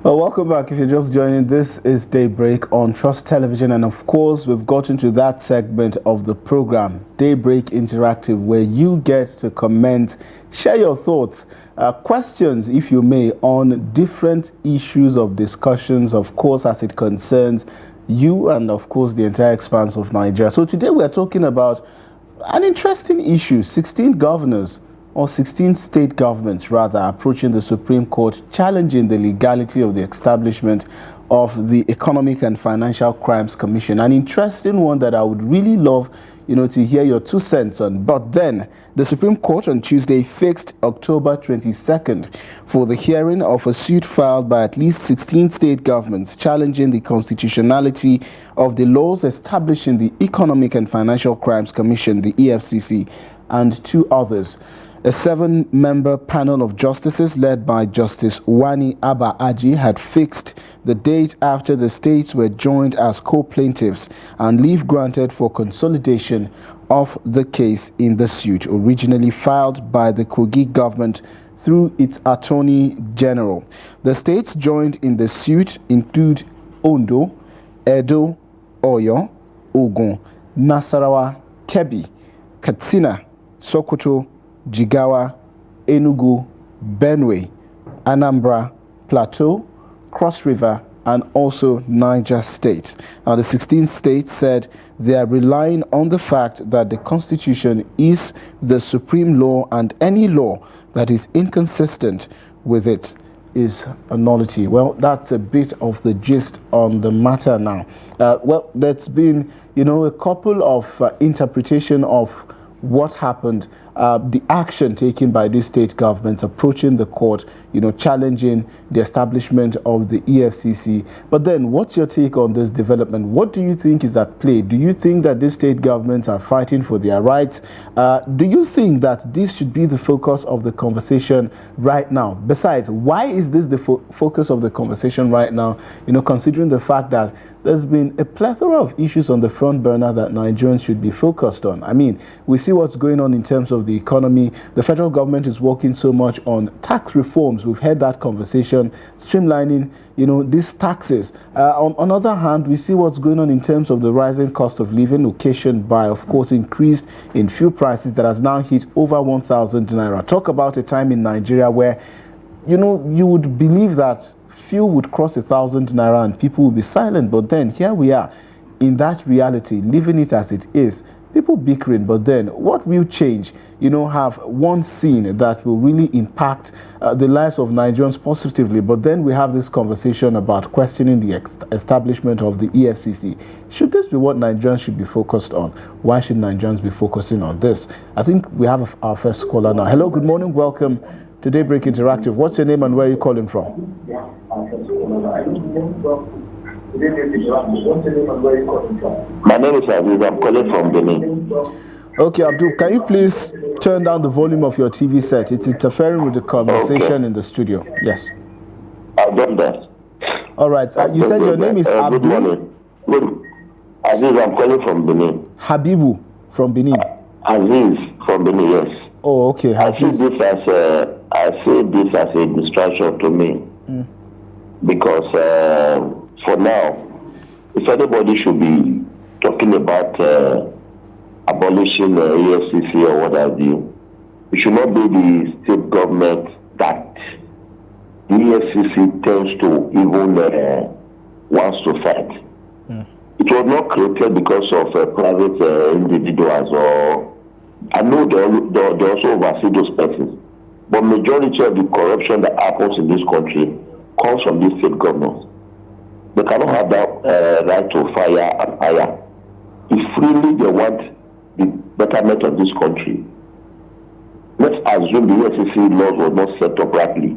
Well, welcome back. If you're just joining, this is Daybreak on Trust Television, and of course, we've gotten to that segment of the program, Daybreak Interactive, where you get to comment, share your thoughts, questions, if you may, on different issues of discussions, of course, as it concerns you and, of course, the entire expanse of Nigeria. So today we're talking about an interesting issue: 16 governors, or 16 state governments rather, approaching the Supreme Court, challenging the legality of the establishment of the Economic and Financial Crimes Commission. An interesting one that I would really love, to hear your 2 cents on. But then, the Supreme Court on Tuesday fixed October 22nd for the hearing of a suit filed by at least 16 state governments challenging the constitutionality of the laws establishing the Economic and Financial Crimes Commission, the EFCC, and 2 others. A 7-member panel of justices led by Justice Wani Abba Aji had fixed the date after the states were joined as co-plaintiffs and leave granted for consolidation of the case in the suit originally filed by the Kogi government through its Attorney General. The states joined in the suit include Ondo, Edo, Oyo, Ogun, Nasarawa, Kebbi, Katsina, Sokoto, Jigawa, Enugu, Benue, Anambra, Plateau, Cross River, and also Niger State. Now, the 16 states said they are relying on the fact that the Constitution is the supreme law, and any law that is inconsistent with it is a nullity. Well, that's a bit of the gist on the matter now. Well, there's been, a couple of interpretation of what happened, the action taken by these state governments approaching the court, challenging the establishment of the EFCC. But then, what's your take on this development? What do you think is at play? Do you think that these state governments are fighting for their rights? Do you think that this should be the focus of the conversation right now? Besides, why is this the focus of the conversation right now? Considering the fact that there's been a plethora of issues on the front burner that Nigerians should be focused on. I mean, we see what's going on in terms of the economy. The federal government is working so much on tax reforms. We've had that conversation, streamlining, these taxes. On the other hand, we see what's going on in terms of the rising cost of living, occasioned by, of course, increase in fuel prices that has now hit over 1,000 naira. Talk about a time in Nigeria where, you would believe that fuel would cross 1,000 naira and people will be silent. But then here we are in that reality, leaving it as it is. People bickering, but then what will change? Have one scene that will really impact the lives of Nigerians positively. But then we have this conversation about questioning the establishment of the EFCC. Should this be what Nigerians should be focused on? Why should Nigerians be focusing on this? I think we have our first caller now. Hello, good morning, welcome to Daybreak Interactive. What's your name and where are you calling from? My name is Abdul. I'm calling from Benin. Okay, Abdul, can you please turn down the volume of your TV set? It's interfering with the conversation in the studio. Yes. I've done that. All right. You said your name is Abdul? Good morning. Aziz, I'm calling from Benin. Habibu from Benin. Aziz from Benin, yes. Oh, okay. I see this as a distraction to me. Because for now, if anybody should be talking about abolishing the EFCC or what have you, it should not be the state government that the EFCC tends to even wants to fight. It was not created because of private individuals, or I know they also oversee those persons, but majority of the corruption that happens in this country comes from these state governments. They cannot have that right to fire and hire. If really they want the betterment of this country, let's assume the EFCC laws were not set up rightly.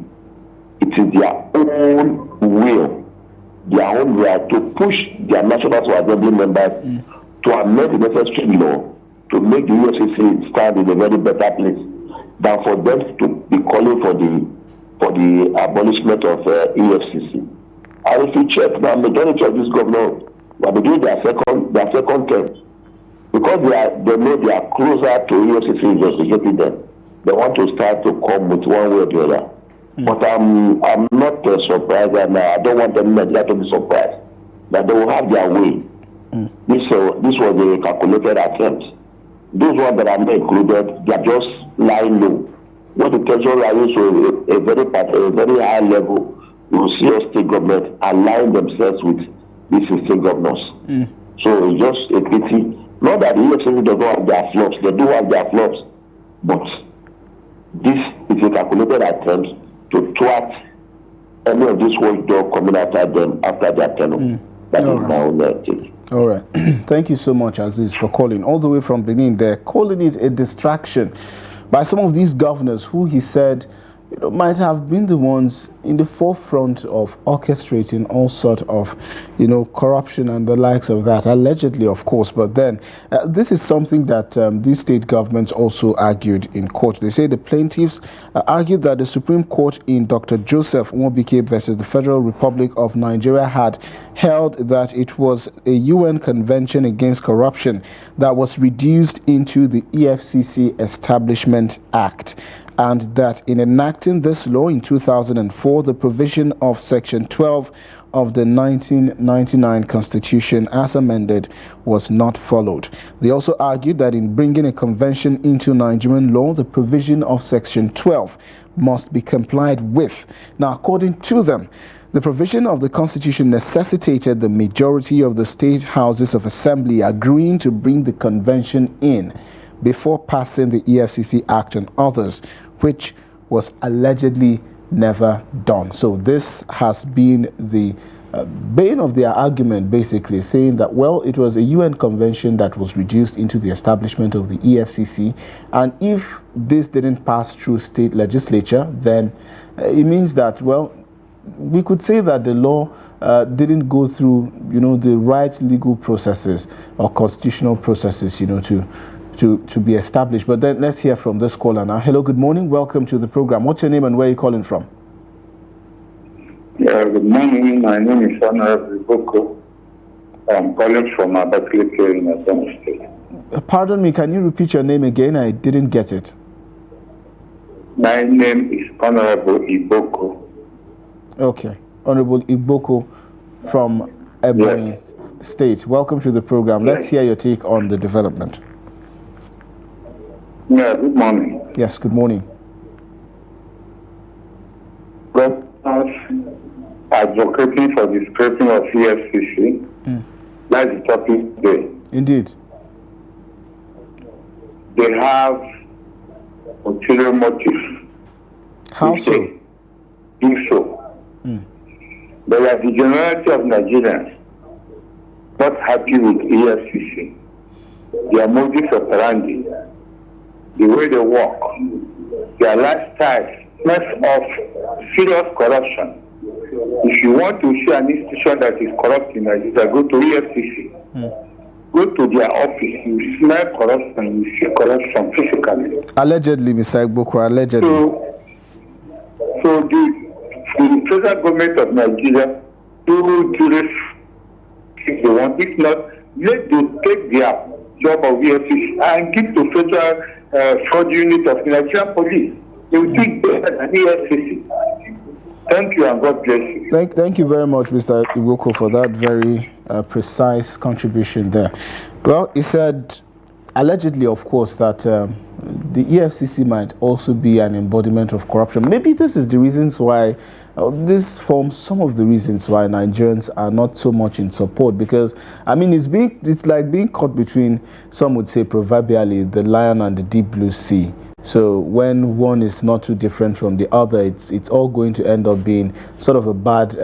It is their own will, their own right to push their National Assembly members to amend the necessary law to make the EFCC stand in a very better place than for them to be calling for the abolishment of EFCC. And if you check now, majority of these governors will be doing their second term because they know they are closer to EFCC investigating them. They want to start to come with one way or the other. But I'm not surprised, and I don't want them to be surprised that they will have their way. This was a calculated attempt. Those ones that are not included, they are just lying low. When the tension rises to a very high level, you will see our state government align themselves with these state governors. So it's just a pity. Not that the EFCC does not have their flops, they do have their flops, but this is a calculated attempt to thwart any of this watchdog coming after them after their tenure. That is my own take. All right. Thank you so much, Aziz, for calling all the way from Benin. They're calling it a distraction by some of these governors who he said might have been the ones in the forefront of orchestrating all sort of, corruption and the likes of that, allegedly, of course. But then this is something that these state governments also argued in court. They say the plaintiffs argued that the Supreme Court in Dr. Joseph Nwobike versus the Federal Republic of Nigeria had held that it was a UN Convention Against Corruption that was reduced into the EFCC Establishment Act, and that in enacting this law in 2004, the provision of Section 12 of the 1999 Constitution as amended was not followed. They also argued that in bringing a convention into Nigerian law, the provision of Section 12 must be complied with. Now, according to them, the provision of the Constitution necessitated the majority of the state houses of assembly agreeing to bring the convention in before passing the EFCC Act and others, which was allegedly never done. So this has been the bane of their argument, basically saying that, well, it was a UN convention that was reduced into the establishment of the EFCC, and if this didn't pass through state legislature, then it means that, well, we could say that the law didn't go through, the right legal processes or constitutional processes, to be established. But then let's hear from this caller now. Hello, good morning. Welcome to the program. What's your name and where are you calling from? Yeah, good morning. My name is Honorable Iboko. I'm calling from Abakaliki in Adamawa State. Pardon me, can you repeat your name again? I didn't get it. My name is Honorable Iboko. Okay. Honorable Iboko from Ebonyi State. Welcome to the program. Let's hear your take on the development. Yeah, good morning. Yes, good morning. Governors advocating for the scrapping of EFCC. That's the topic today. Indeed. They have ulterior motive. How so? Do so. But as the generality of Nigerians not happy with EFCC, their modus operandi, the way they work, their lifestyle smells of serious corruption. If you want to see an institution that is corrupt in Nigeria, go to EFCC. Go to their office, you smell corruption, you see corruption physically. Allegedly, Mr. Igboko, allegedly. So the federal government of Nigeria do this if they want. If not, let them take their job of EFCC and give to federal fraud unit of the Nigerian police. They will take better than EFCC. Thank you and God bless you. Thank you very much, Mr. Igboko, for that very precise contribution there. Well, he said, allegedly, of course, that the EFCC might also be an embodiment of corruption. Maybe this is the reasons why, this forms some of the reasons why Nigerians are not so much in support, because, I mean, it's like being caught between, some would say proverbially, the lion and the deep blue sea. So when one is not too different from the other, it's all going to end up being sort of a bad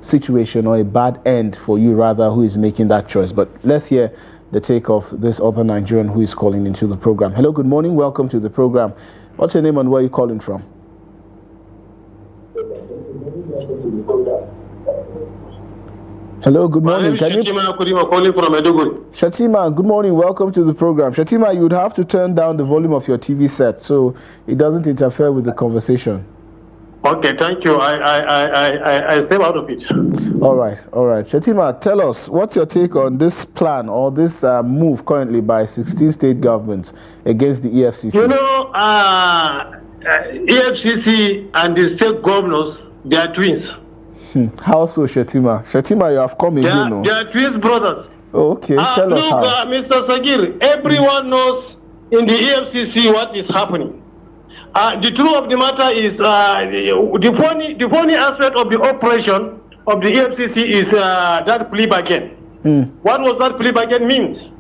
situation, or a bad end for you, rather, who is making that choice. But let's hear the take of this other Nigerian who is calling into the program. Hello, good morning. Welcome to the program. What's your name and where are you calling from? Hello, good morning. Can Shatima Kurima calling from Eduguri. Shatima, good morning. Welcome to the program. Shatima, you would have to turn down the volume of your TV set so it doesn't interfere with the conversation. Okay, thank you. I step out of it. All right. Shatima, tell us, what's your take on this plan or this move currently by 16 state governments against the EFCC? EFCC and the state governors, they are twins. How so, Shetima? Shetima, you have come again, no? They are twins brothers. Oh, okay, tell us how. Mr. Sagir, everyone knows in the EFCC what is happening. The truth of the matter is the funny aspect of the operation of the EFCC is that plea bargain. What was that plea bargain means?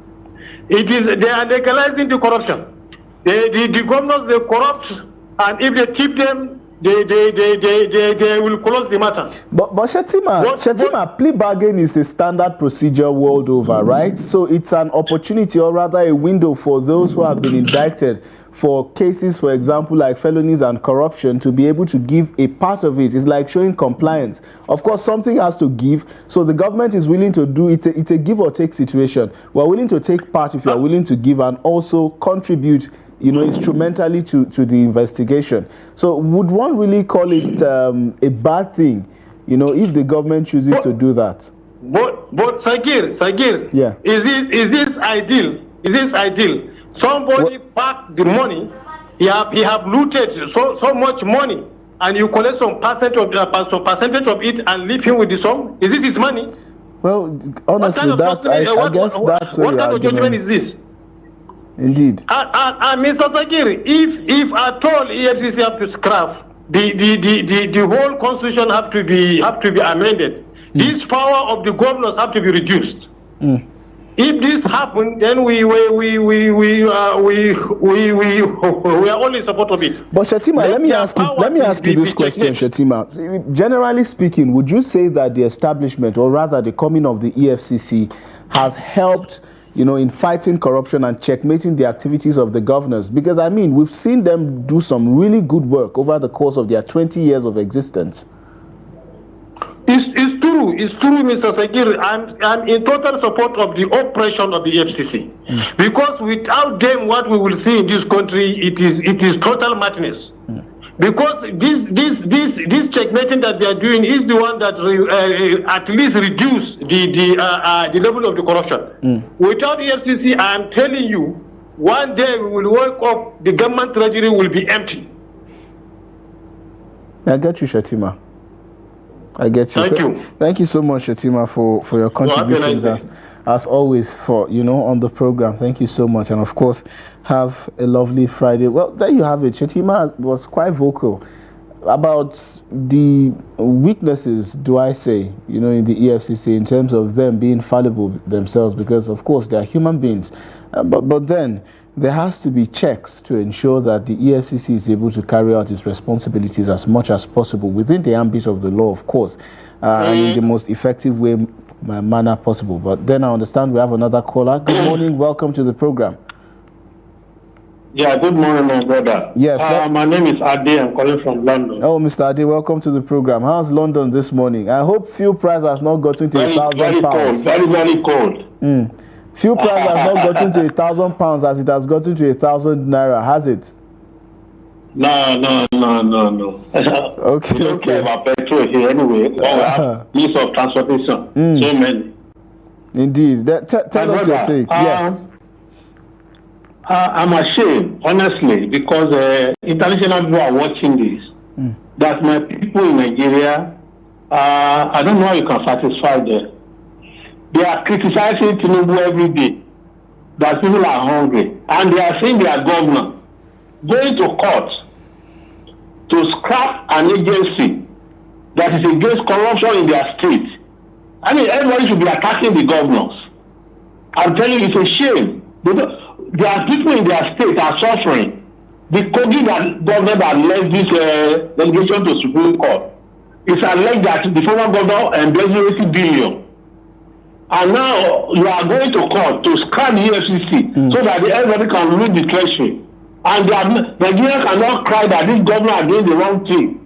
It is they are legalizing the corruption. The governors, they corrupt, and if they tip them, they will close the matter. But Shetima, plea bargain is a standard procedure world over, right? So it's an opportunity, or rather a window, for those who have been indicted for cases, for example, like felonies and corruption, to be able to give a part of it. It's like showing compliance. Of course, something has to give. So the government is willing to do it. It's a give or take situation. We're willing to take part if you're willing to give, and also contribute, instrumentally to the investigation. So would one really call it a bad thing, if the government chooses to do that? But Sagir, yeah, is this ideal? Is this ideal? Somebody packed the money. He have looted so much money, and you collect some percentage of it and leave him with the sum. Is this his money? Well, honestly, I guess that's what kind of judgment is this? Indeed. Mr. Sagir, if at all EFCC have to scrap the whole constitution have to be amended. This power of the governors have to be reduced. If this happens, then we are all in support of it. But Shetima, let me ask you this question, Shetima. Generally speaking, would you say that the establishment, or rather the coming of the EFCC, has helped, in fighting corruption and checkmating the activities of the governors? Because we've seen them do some really good work over the course of their 20 years of existence. It's true, Mr. Sagir. I'm in total support of the operation of the FCC, because without them, what we will see in this country, it is total madness. Because this checkmating that they are doing is the one that at least reduce the level of the corruption. Without the FCC, I am telling you, one day we will wake up, the government treasury will be empty. I get you, Shetima. I get you. Thank you. Thank you so much, Shetima, for your contributions as always on the program. Thank you so much, and of course, have a lovely Friday. Well, there you have it. Shetima was quite vocal about the weaknesses, do I say, in the EFCC, in terms of them being fallible themselves, because of course they are human beings, but then there has to be checks to ensure that the EFCC is able to carry out its responsibilities as much as possible within the ambit of the law, of course, and in the most effective manner possible. But then I understand we have another caller. Good morning. Welcome to the program. Yeah, good morning, my brother. Yes. My name is Ade. I'm calling from London. Oh, Mr. Ade, welcome to the program. How's London this morning? I hope fuel price has not gotten to £1,000. Very, very cold. Fuel price has not gotten to £1,000 as it has gotten to 1,000 naira, has it? No. Okay. We don't care about petrol here anyway. We have means of transportation. So many. Indeed. Tell us your take. Yes. I'm ashamed, honestly, because international people are watching this. That my people in Nigeria, I don't know how you can satisfy them. They are criticizing Tinubu every day, that people are hungry, and they are saying their governor going to court to scrap an agency that is against corruption in their state. Everybody should be attacking the governors. I'm telling you, it's a shame. There are people in their state are suffering. The Kogi government that led this delegation to Supreme Court, it's alleged that the former governor embezzled 80 billion. And now you are going to court to scrap the EFCC so that everybody can loot the treasury. And Nigerians cannot cry that this governor are doing the wrong thing.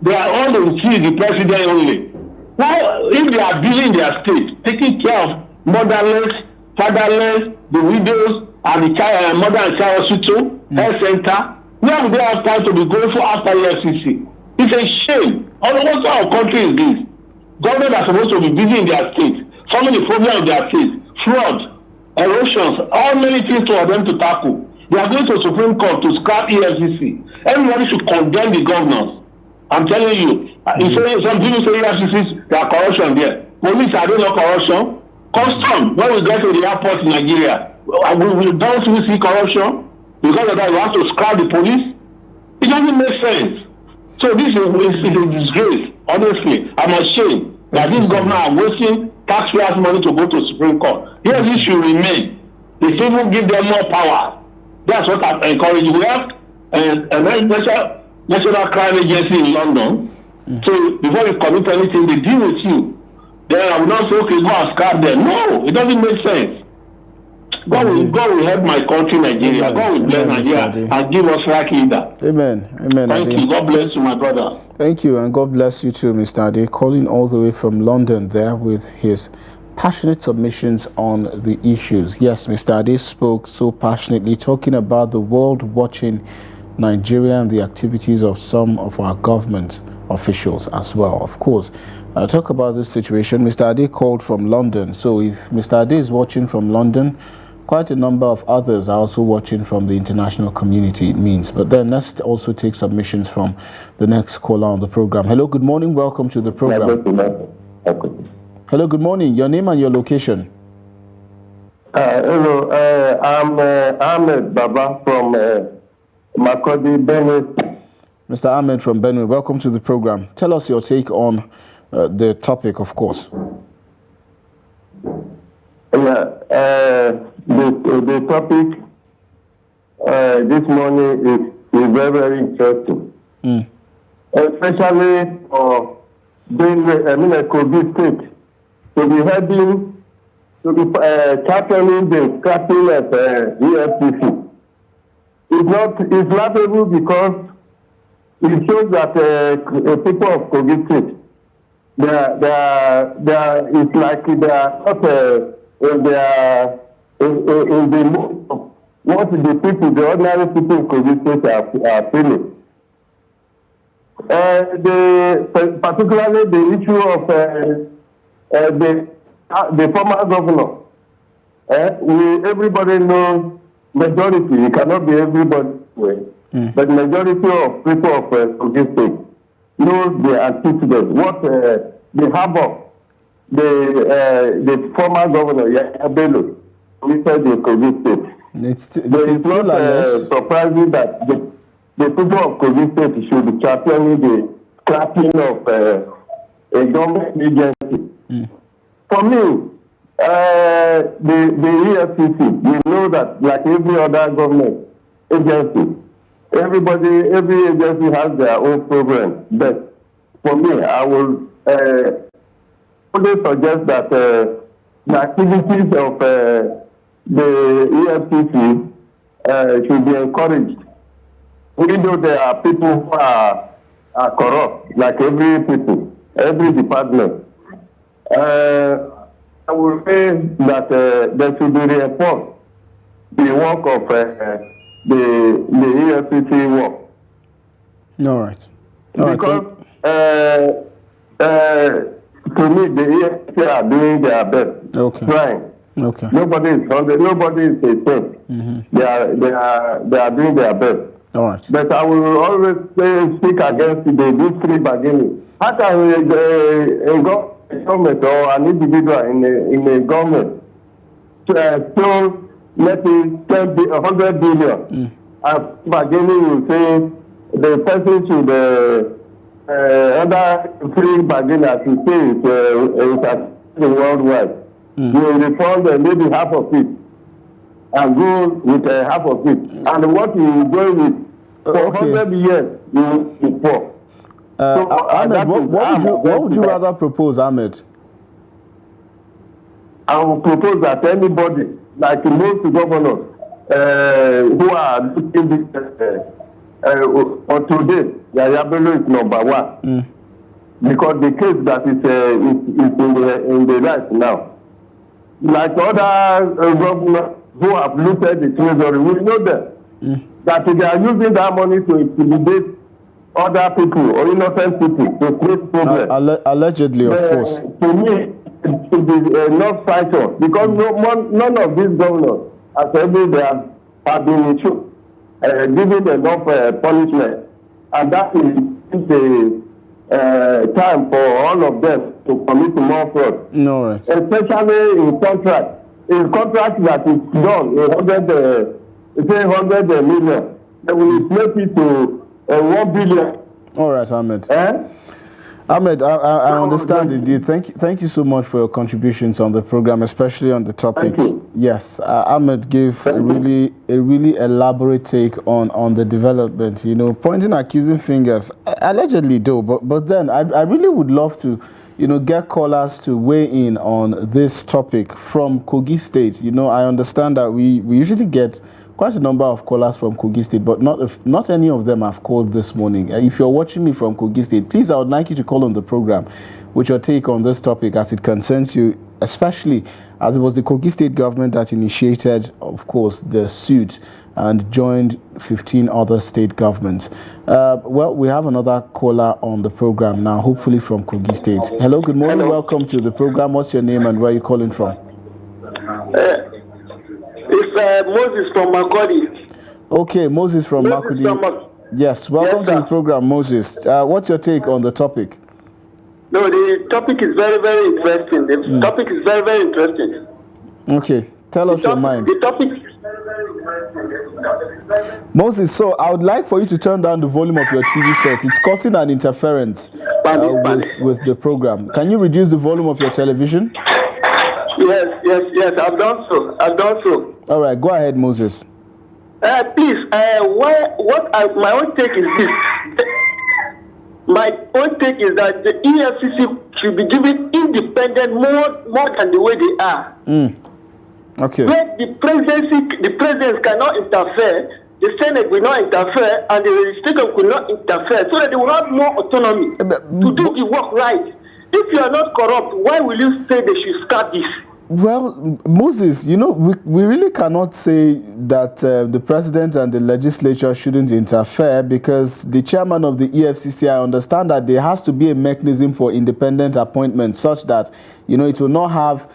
They are all to see the president only. Now, if they are busy in their state, taking care of motherless, fatherless, the widows, and the mother and child hospital, health center, where would they have time to be going for after EFCC? It's a shame. What sort of country is this? Government are supposed to be busy in their state, solving the problem of their state, fraud, erosions, all many things for them to tackle. They are going to Supreme Court to scrap EFCC. Everybody should condemn the governors. I'm telling you. Some people say EFCC, there are corruption there. Police, are there no corruption? Custom, when we get to the airport in Nigeria, don't we see corruption? Because of that, you have to scrap the police. It doesn't make sense. So this is a disgrace. Honestly, I'm ashamed that this government are wasting taxpayers' money to go to Supreme Court. Yes, it should remain. The people give them more power. That's what I'm encouraging. We have a national crime agency in London. So before you commit anything, they deal with you. Then I will not say, okay, go and scrap them. No, it doesn't make sense. God will help my country, Nigeria. God will bless Nigeria and give us right leader. Amen. Amen. Thank you. God bless you, my brother. Thank you, and God bless you too, Mr. Ade. Calling all the way from London there with his passionate submissions on the issues. Yes, Mr. Ade spoke so passionately, talking about the world watching Nigeria and the activities of some of our government officials as well. Of course, I'll talk about this situation. Mr. Ade called from London. So if Mr. Ade is watching from London, quite a number of others are also watching from the international community, it means. But then let's also take submissions from the next caller on the program. Hello, good morning. Welcome to the program. Hello, good morning. Your name and your location. Hello, I'm Ahmed Baba from Makodi, Benue. Mr. Ahmed from Benue, welcome to the program. Tell us your take on the topic, of course. The topic this morning is very, very interesting. Especially for a COVID state to be heading, to be championing the scrapping of EFCC. It's laughable because it shows that people of COVID state, it's like they are not in the mood of what the people, the ordinary people in COVID state are feeling. Particularly the issue of the former governor. Everybody knows majority. It cannot be everybody's way. But majority of people of COVID state knows the antecedents, what the harbor the former governor Bello committed in COVID state. It's not surprising that the people of COVID state should be championing the scrapping of a government agency. For me, the EFCC, we know that like every other government agency, every agency has their own program. But for me, I will only suggest that the activities of the EFCC should be encouraged. Even though there are people who are corrupt, like every people, every department, I will say that there should be reinforced the work of the EFCC work. All right. Because to me, the EFCC are doing their best. Okay. Trying. Okay. Nobody is a saint. They are doing their best. All right. But I will always speak against the free bargaining. How can a government or an individual in a government still maybe 100 billion and bargaining will say the person should other free bargainers to say is worldwide. You will refund maybe half of it and go with half of it. And what you go with for 100 years, you will be poor. Ahmed, what would you rather propose, Ahmed? I will propose that anybody, like most governors who are looking this, on today, Yaya Bello is number one. Because the case that is in the right now. Like other governors who have looted the treasury, we know them. That they are using that money to intimidate other people or innocent people to create problems. Allegedly, of course. To me, it is not sanctioned because none of these governors, as every they have have been given enough punishment, and that is the time for all of them to commit more fraud. No, right. Especially in contract that is done 100 million, they will inflate it to 1 billion. All right, Ahmed. Ahmed, I understand indeed. Thank you so much for your contributions on the program, especially on the topic. Yes, Ahmed gave a really elaborate take on the development. Pointing accusing fingers, allegedly though. But then I really would love to, get callers to weigh in on this topic from Kogi State. I understand that we usually get quite a number of callers from Kogi State, but not any of them have called this morning. If you're watching me from Kogi State, please, I would like you to call on the program with your take on this topic as it concerns you, especially as it was the Kogi State government that initiated, of course, the suit and joined 15 other state governments. Well, we have another caller on the program now, hopefully from Kogi State. Hello, good morning. Hello. Welcome to the program. What's your name and where are you calling from? It's Moses from Makodi. Okay, Moses from Makodi. Yes, welcome to the program, Moses. What's your take on the topic? No, the topic is very, very interesting. The topic is very, very interesting. Okay, tell us your mind. The topic... Moses, so I would like for you to turn down the volume of your TV set. It's causing an interference with the program. Can you reduce the volume of your television? Yes, I've done so. All right, go ahead, Moses. Please, my own take is this. My own take is that the EFCC should be given independent more than the way they are. Okay. Where the president cannot interfere, the Senate will not interfere, and the legislature will not interfere, so that they will have more autonomy to do the work right. If you are not corrupt, why will you say they should start this? Well, Moses, we really cannot say that the president and the legislature shouldn't interfere, because the chairman of the EFCC, I understand that there has to be a mechanism for independent appointment such that, it will not have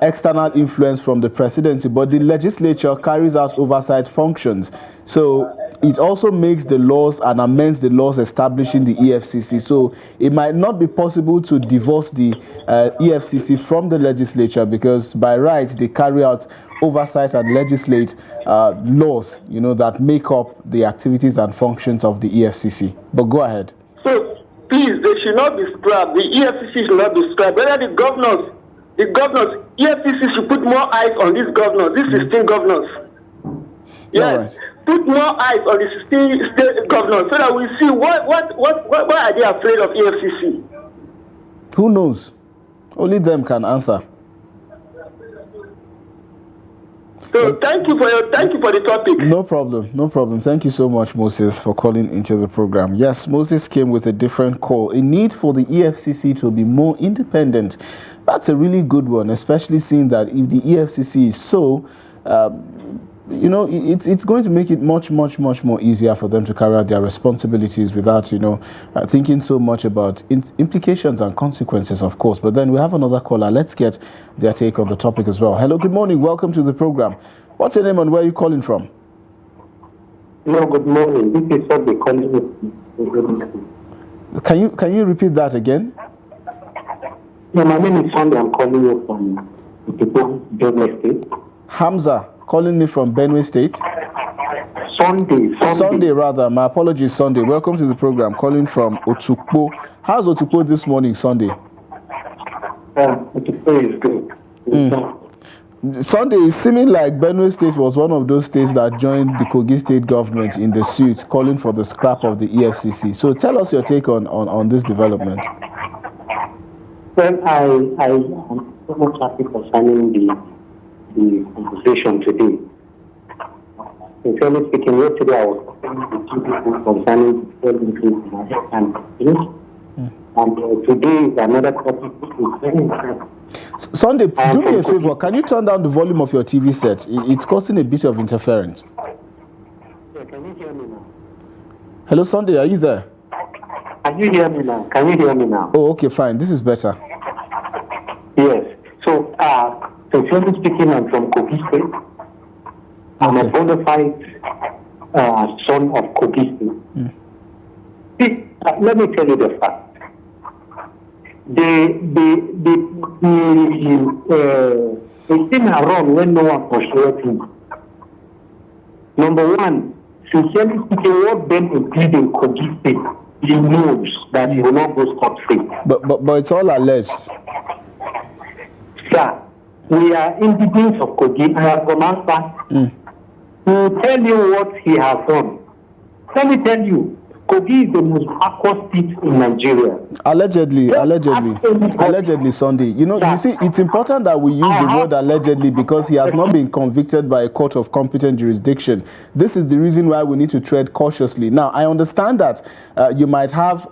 external influence from the presidency, but the legislature carries out oversight functions. So it also makes the laws and amends the laws establishing the EFCC. So it might not be possible to divorce the EFCC from the legislature, because by right they carry out oversight and legislate laws, that make up the activities and functions of the EFCC. But go ahead. So please, they should not be scrapped. The EFCC should not be scrapped. Whether the governors, EFCC should put more eyes on these governors, these 16 governors. Yes. Right. Put more eyes on the 16 state governors so that we see why are they afraid of EFCC? Who knows? Only them can answer. So thank you for the topic. No problem. Thank you so much, Moses, for calling into the program. Yes, Moses came with a different call. A need for the EFCC to be more independent. That's a really good one, especially seeing that if the EFCC is so it's going to make it much more easier for them to carry out their responsibilities without, thinking so much about implications and consequences, of course. But then we have another caller. Let's get their take on the topic as well. Hello, good morning. Welcome to the program. What's your name and where are you calling from? Hello, good morning. This is Sunday calling you. Can you repeat that again? No, my name is Sunday. I'm calling you from Benue State. Hamza, calling me from Benue State. Sunday, rather. My apologies, Sunday. Welcome to the program. Calling from Otukpo. How's Otukpo this morning, Sunday? Otukpo is good. Sunday, it's seeming like Benue State was one of those states that joined the Kogi State government in the suit calling for the scrap of the EFCC. So tell us your take on this development. Well, I am so much happy concerning the conversation today. Sincerely speaking, yesterday I was talking to two people concerning and today is another topic which is very important. Sunday, do me a favor. Can you turn down the volume of your TV set? It's causing a bit of interference. Yeah, can you hear me now? Hello, Sunday, are you there? Can you hear me now? Oh, okay, fine. This is better. Yes. So, sincerely speaking, I'm from Kogi State. I'm a bona fide son of Kogi. See, let me tell you the fact. The thing around when no one pursues him. Number one, sincerely speaking, what Ben included in Kogi State, he knows that he will not go scot-free. But it's all alleged. Sir, we are indigents of Kogi. I have commander to tell you what he has done. Let me tell you, Kogi is the most backward state in Nigeria. Allegedly, Sunday. You see, it's important that we use the word allegedly because he has not been convicted by a court of competent jurisdiction. This is the reason why we need to tread cautiously. Now, I understand that you might have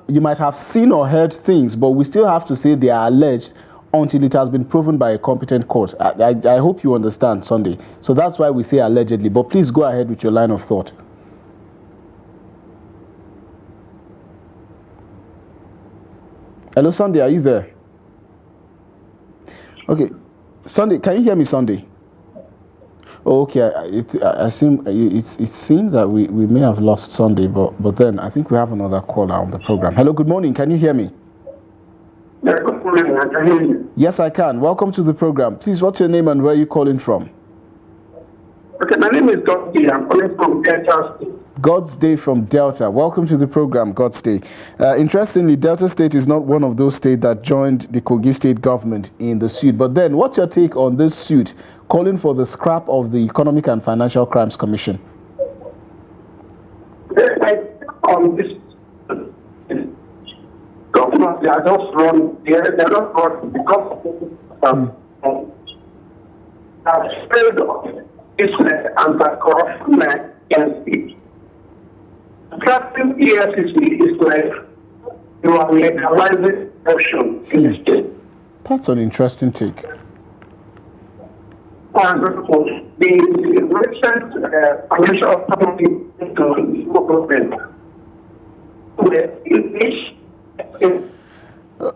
seen or heard things, but we still have to say they are alleged until it has been proven by a competent court. I hope you understand, Sunday. So that's why we say allegedly. But please go ahead with your line of thought. Hello, Sunday, are you there? Okay. Sunday, can you hear me, Sunday? Oh, okay. It seems that we may have lost Sunday, but then I think we have another caller on the program. Hello, good morning. Can you hear me? Yeah, good morning. I can hear you. Yes, I can. Welcome to the program. Please, what's your name and where are you calling from? Okay, my name is Dr. I'm calling from Delta State. God's Day from Delta. Welcome to the program, God's Day. Interestingly, Delta State is not one of those states that joined the Kogi State government in the suit. But then, what's your take on this suit calling for the scrap of the Economic and Financial Crimes Commission? On this, government, they are just run. They are not run because have spread of this anti-corruption against it. Scrapping EFCC is like you are legalizing corruption in the state. That's an interesting take. And the recent financial authority into government.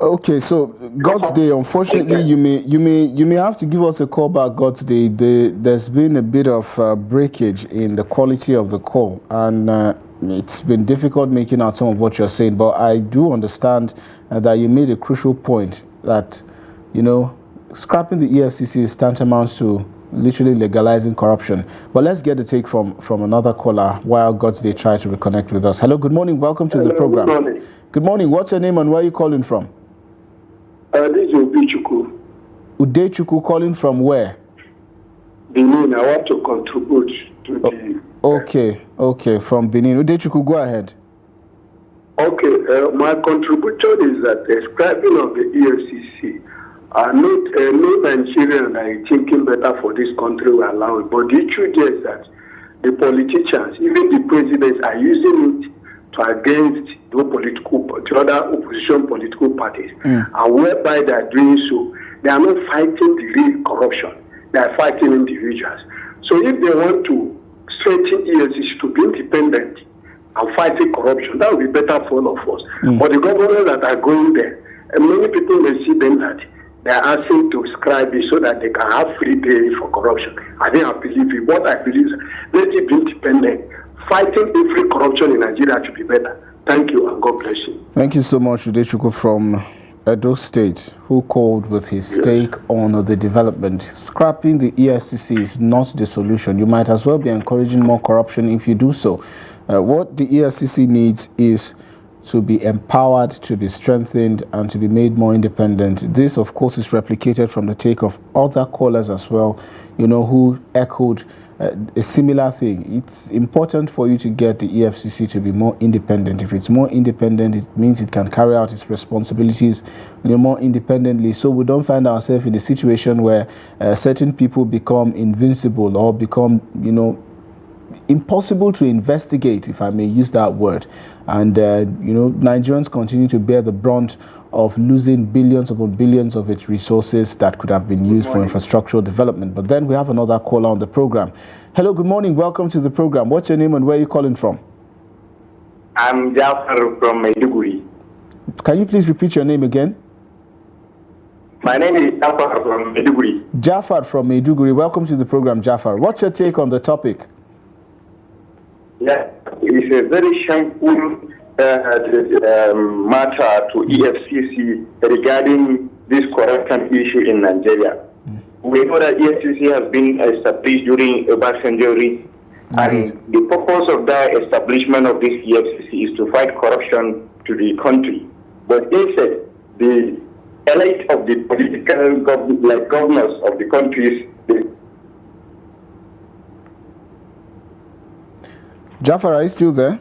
Okay, so God's Day, unfortunately, you may have to give us a call back, God's Day. There's been a bit of breakage in the quality of the call, and it's been difficult making out some of what you're saying, but I do understand that you made a crucial point that, scrapping the EFCC is tantamount to literally legalizing corruption. But let's get a take from another caller while God's Day try to reconnect with us. Hello, good morning. Welcome to the program. Good morning. Good morning. What's your name and where are you calling from? This is Udechukwu. Udechukwu, calling from where? Benin. I want to contribute to the... Okay, from Benin. Udechukwu, go ahead. Okay, my contribution is that the scrapping of the EFCC are not no Nigerians are thinking better for this country will allow it. But the issue there is that the politicians, even the presidents, are using it to against the other opposition political parties, and whereby they are doing so, they are not fighting the real corruption. They are fighting individuals. So if they want to strengthen EFCC to be independent and fighting corruption, that would be better for all of us. But the governors that are going there, and many people may see them that they are asking to scrap it so that they can have free day for corruption. I think I believe it. What I believe is let it be independent. Fighting every corruption in Nigeria should be better. Thank you and God bless you. Thank you so much, Udechukwu from Edo State, who called with his take on the development. Scrapping the EFCC is not the solution. You might as well be encouraging more corruption if you do so. What the EFCC needs is to be empowered, to be strengthened, and to be made more independent. This, of course, is replicated from the take of other callers as well, who echoed a similar thing. It's important for you to get the EFCC to be more independent. If it's more independent, it means it can carry out its responsibilities more independently, so we don't find ourselves in a situation where certain people become invincible or become, impossible to investigate, if I may use that word. And, Nigerians continue to bear the brunt of losing billions upon billions of its resources that could have been used for infrastructural development. But then we have another caller on the program. Hello, good morning. Welcome to the program. What's your name and where are you calling from? I'm Jafar from Maiduguri. Can you please repeat your name again? My name is Jafar from Maiduguri. Jafar from Maiduguri. Welcome to the program, Jafar. What's your take on the topic? Yeah, it's a very shameful matter to EFCC regarding this corruption issue in Nigeria. We know that EFCC has been established during Obasanjo reign, and the purpose of the establishment of this EFCC is to fight corruption to the country. But instead, the elite of the political governors of the countries. Jafar, are you still there?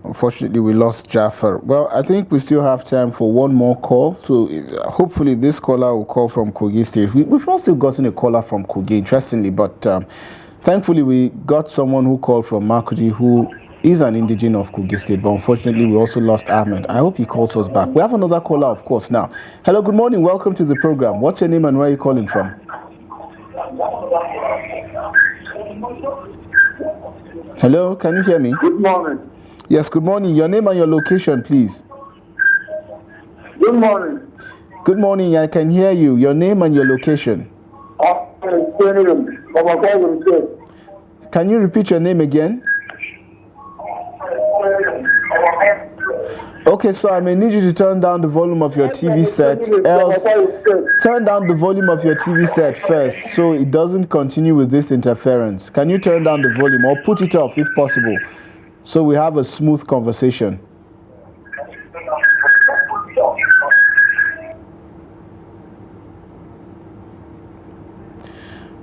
Unfortunately, we lost Jafar. Well, I think we still have time for one more call. So hopefully this caller will call from Kogi State. We've not still gotten a caller from Kogi, interestingly, but thankfully we got someone who called from Makudi, who is an indigene of Kogi State, but unfortunately we also lost Ahmed. I hope he calls us back. We have another caller, of course, now. Hello, good morning. Welcome to the program. What's your name and where are you calling from? Hello, can you hear me? Good morning. Yes, good morning. Your name and your location, please. Good morning. Good morning. I can hear you. Your name and your location. Can you repeat your name again? Okay, so I may need you to turn down the volume of your TV set. Else, turn down the volume of your TV set first so it doesn't continue with this interference. Can you turn down the volume or put it off if possible so we have a smooth conversation?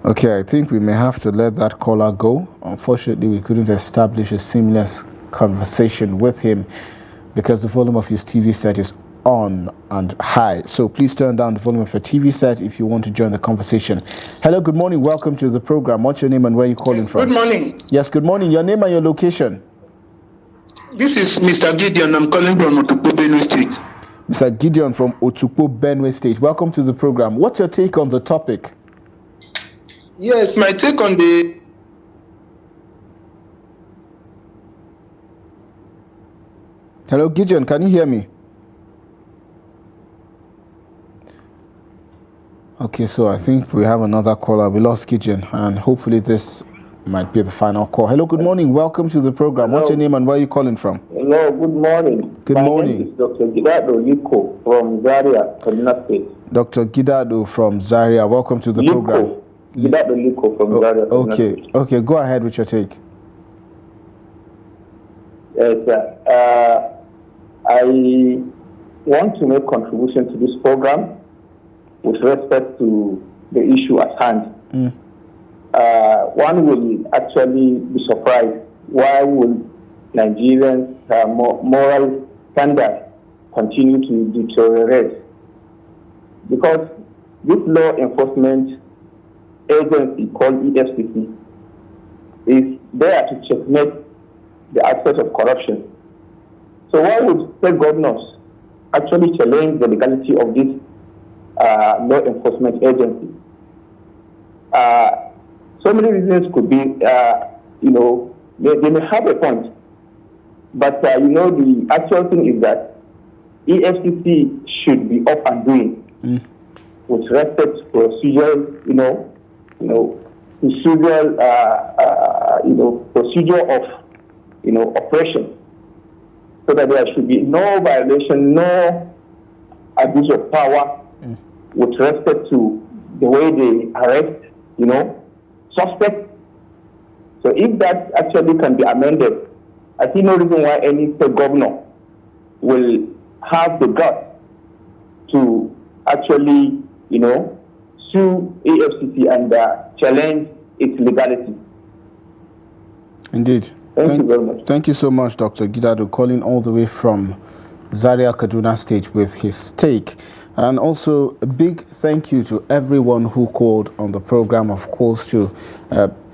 Okay, I think we may have to let that caller go. Unfortunately, we couldn't establish a seamless conversation with him because the volume of his TV set is on and high. So please turn down the volume of your TV set if you want to join the conversation. Hello, good morning. Welcome to the program. What's your name and where are you calling from? Good morning. Yes, good morning. Your name and your location. This is Mr. Gideon. I'm calling from Otukpo, Benue State. Mr. Gideon from Otukpo, Benue State. Welcome to the program. What's your take on the topic? Yes, my take on the... Hello, Gideon, can you hear me? Okay, so I think we have another caller. We lost Gideon, and hopefully this might be the final call. Hello, good morning. Welcome to the program. Hello. What's your name and where are you calling from? Hello, good morning. Good morning. My name is Dr. Gidado Liko from Zaria, Kaduna State. Dr. Gidado from Zaria. Welcome to the program. Gidado Liko from Zaria. Okay, go ahead with your take. Yes, I want to make contribution to this program with respect to the issue at hand. One will actually be surprised why will Nigerians' moral standards continue to deteriorate. Because this law enforcement agency called EFCC is there to checkmate the aspect of corruption. So why would state governors actually challenge the legality of this law enforcement agency? So many reasons could be, they may have a point. But, the actual thing is that EFCC should be up and doing with respect to procedural, procedure of, operation. So that there should be no violation, no abuse of power with respect to the way they arrest, suspects. So if that actually can be amended, I see no reason why any state governor will have the guts to actually, sue AFCC and challenge its legality. Indeed. Thank you very much. Thank you so much, Dr. Gidado, calling all the way from Zaria, Kaduna State with his take. And also a big thank you to everyone who called on the program, of course, to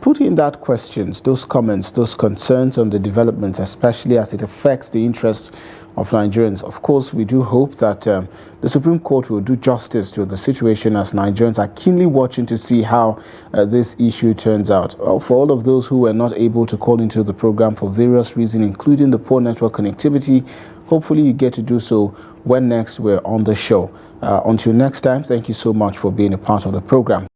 put in that questions, those comments, those concerns on the developments, especially as it affects the interests of Nigerians. Of course, we do hope that the Supreme Court will do justice to the situation as Nigerians are keenly watching to see how this issue turns out. For all of those who were not able to call into the program for various reasons, including the poor network connectivity, hopefully you get to do so when next we're on the show. Until next time, thank you so much for being a part of the program.